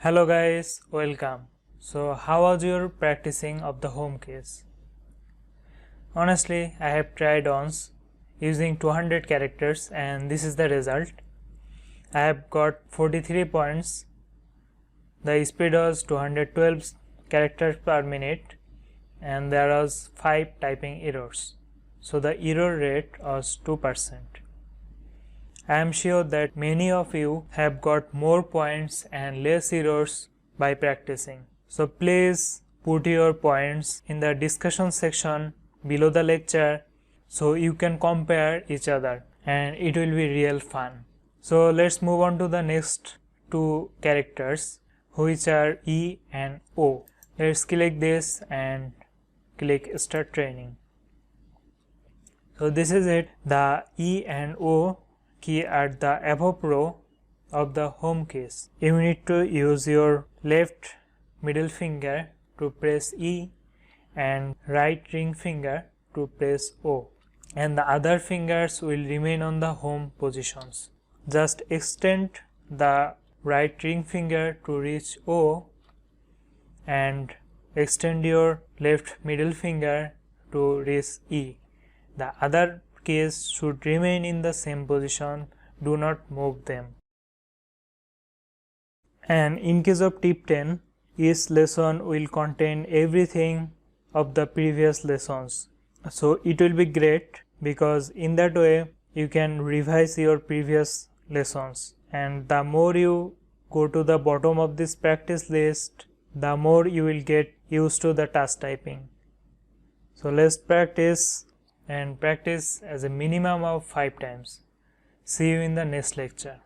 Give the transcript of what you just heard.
Hello guys, welcome. So how was your practicing of the home case? Honestly, I have tried once using 200 characters and this is the result. I have got 43 points. The speed was 212 characters per minute and there was 5 typing errors. So the error rate was 2%. I am sure that many of you have got more points and less errors by practicing. So please put your points in the discussion section below the lecture so you can compare each other and it will be real fun. So let's move on to the next two characters which are E and O. Let's click this and click start training. So this is it. The E and O key at the above row of the home case. You need to use your left middle finger to press E and right ring finger to press O, and the other fingers will remain on the home positions. Just extend the right ring finger to reach O and extend your left middle finger to reach E. The other keys should remain in the same position, do not move them. And in case of tip 10, each lesson will contain everything of the previous lessons. So it will be great because in that way you can revise your previous lessons, and the more you go to the bottom of this practice list, the more you will get used to the task typing. So let's practice and practice as a minimum of 5 times. See you in the next lecture.